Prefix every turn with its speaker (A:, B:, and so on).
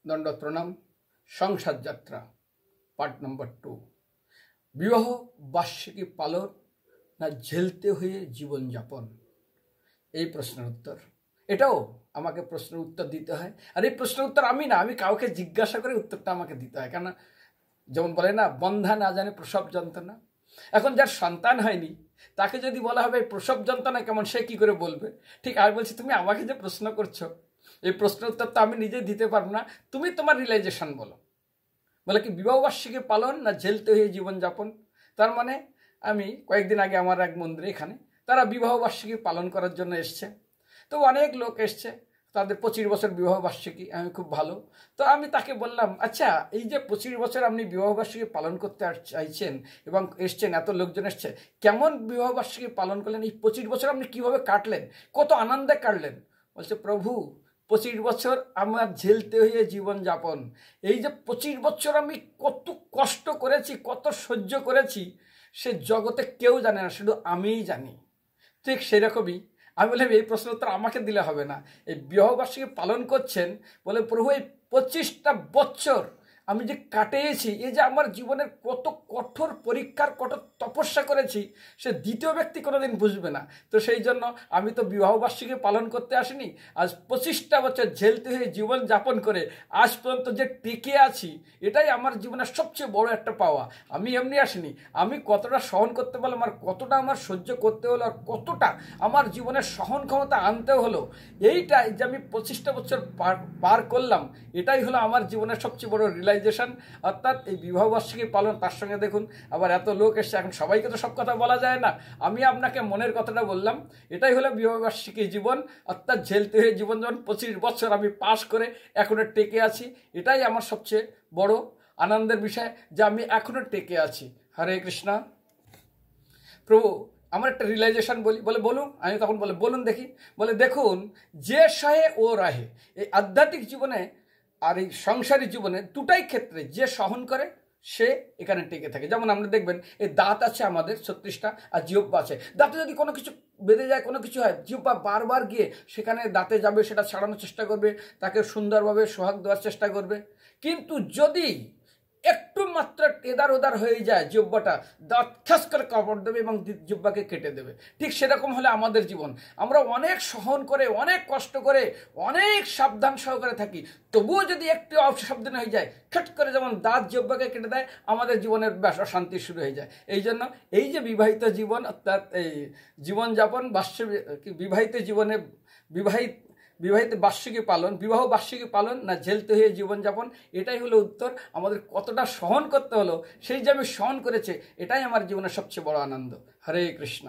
A: দণ্ড প্রণাম। সংসার যাত্রা পার্ট নম্বর 2। বিবাহ বার্ষিকী পালন না ঝেলতে হয়ে জীবনযাপন, এই প্রশ্নের উত্তর। এটাও আমাকে প্রশ্নের উত্তর দিতে হয়। আর এই প্রশ্নের উত্তর আমি না, আমি কাউকে জিজ্ঞাসা করে উত্তরটা আমাকে দিতে হয়। কেন, যেমন বলে না, বন্ধা না জানে প্রসব যন্ত্রণা। এখন যার সন্তান হয়নি তাকে যদি বলা হবে প্রসব যন্ত্রণা কেমন, সে কি করে বলবে? ঠিক আমি বলছি, তুমি আমাকে যে প্রশ্ন করছো, এই প্রশ্নের উত্তর তো আমি নিজে দিতে পারবো না, তুমি তোমার রিয়েলাইজেশন বলো। বলে কি, বিবাহবার্ষিকী পালন না ঝেলতে হয়ে জীবনযাপন। তার মানে আমি কয়েকদিন আগে আমার এক মন্দিরে এখানে তারা বিবাহবার্ষিকী পালন করার জন্য এসছে। তো অনেক লোক এসছে, তাদের 25 বছর বিবাহবার্ষিকী। আমি খুব ভালো, তো আমি তাকে বললাম, আচ্ছা এই যে 25 বছর আপনি বিবাহবার্ষিকী পালন করতে চাইছেন এবং এসছেন, এত লোকজন এসছে, কেমন বিবাহবার্ষিকী পালন করলেন? এই 25 বছর আপনি কিভাবে কাটলেন, কত আনন্দে কাটলেন? বলছে, প্রভু 25 বছর আমার ঝেলতে হয়ে জীবনযাপন। এই যে 25 বছর আমি কত কষ্ট করেছি, কত সহ্য করেছি, সে জগতে কেউ জানে না, শুধু আমিই জানি। ঠিক সেরকমই আমি বললাম, এই প্রশ্ন উত্তর আমাকে দিলে হবে না। এই বিবাহবার্ষিকী পালন করছেন, বলে প্রভু এই 25টা বছর আমি যে কাটিয়েছি, এই যে আমার জীবনের কত কঠোর পরীক্ষার কত তপস্যা করেছি, সে দ্বিতীয় ব্যক্তি কোনোদিন বুঝবে না। তো সেই জন্য আমি তো বিবাহবার্ষিকী পালন করতে আসিনি, আজ 25টা বছর ঝেলতে হয়ে জীবন যাপন করে আজ পর্যন্ত যে টিকে আছি, এটাই আমার জীবনের সবচেয়ে বড় একটা পাওয়া। আমি এমনি আসিনি, আমি কতটা সহন করতে পারলাম, আর কতটা আমার সহ্য করতে হলো, আর কতটা আমার জীবনের সহন ক্ষমতা আনতে হলো, এইটাই যে আমি 25টা বছর পার করলাম, এটাই হলো আমার জীবনের সবচেয়ে বড় রিয়েলাইজেশন। অর্থাৎ এই বিবাহবার্ষিকী পালন, তার সঙ্গে দেখুন আবার এত লোক এসছে। এখন সবাইকে তো সব কথা বলা যায় না, আমি আপনাকে মনের কথাটা বললাম। এটাই হলো বিবাহবার্ষিকী জীবন, অর্থাৎ ঝেলতে হয়ে জীবন। যখন 25 বছর আমি পাস করে এখনো টেকে আছি, এটাই আমার সবচেয়ে বড় আনন্দের বিষয়, যে আমি এখনো টেকে আছি। হরে কৃষ্ণ। প্রভু আমার একটা রিয়েলাইজেশন বলি। বলে বলুন। আমি তখন বলে, বলুন দেখি। বলে, দেখুন, যে সহে ও রাহে। এই আধ্যাত্মিক জীবনে আর এই সংসারিক জীবনে দুটাই ক্ষেত্রে যে সহন করে সে এখানে টিকে থাকে। যেমন আমরা দেখবেন, এই দাঁত আছে আমাদের 36টা, আর জিহ্বা আছে। দাঁতে যদি কোনো কিছু বেঁধে যায়, কোনো কিছু হয়, জিহ্বা বারবার গিয়ে সেখানে দাঁতে যাবে, সেটা ছাড়ানোর চেষ্টা করবে, তাকে সুন্দরভাবে সোহাগ দেওয়ার চেষ্টা করবে। কিন্তু যদি একটু মাত্র এদার ওদার হয়ে যায় জিহ্বাটা, দাঁত ঠাস করে কাপড় দেবে এবং জিহ্বাকে কেটে দেবে। ঠিক সেরকম হলে আমাদের জীবন, আমরা অনেক সহন করে, অনেক কষ্ট করে, অনেক সাবধান সহকারে থাকি, তবুও যদি একটু অসাবধান হয়ে যায়, খট করে যেমন দাঁত জিহ্বাকে কেটে দেয়, আমাদের জীবনের ব্যাস অশান্তি শুরু হয়ে যায়। এই জন্য এই যে বিবাহিত জীবন, অর্থাৎ এই জীবনযাপন, বিবাহিত জীবনে বিবাহিত বার্ষিকী পালন, বিবাহ বার্ষিকী পালন না ঝেলতে হয়ে জীবনযাপন, এটাই হলো উত্তর। আমাদের কতটা সহন করতে হলো, সেই যে আমি সহন করেছে, এটাই আমার জীবনের সবচেয়ে বড় আনন্দ। হরে কৃষ্ণ।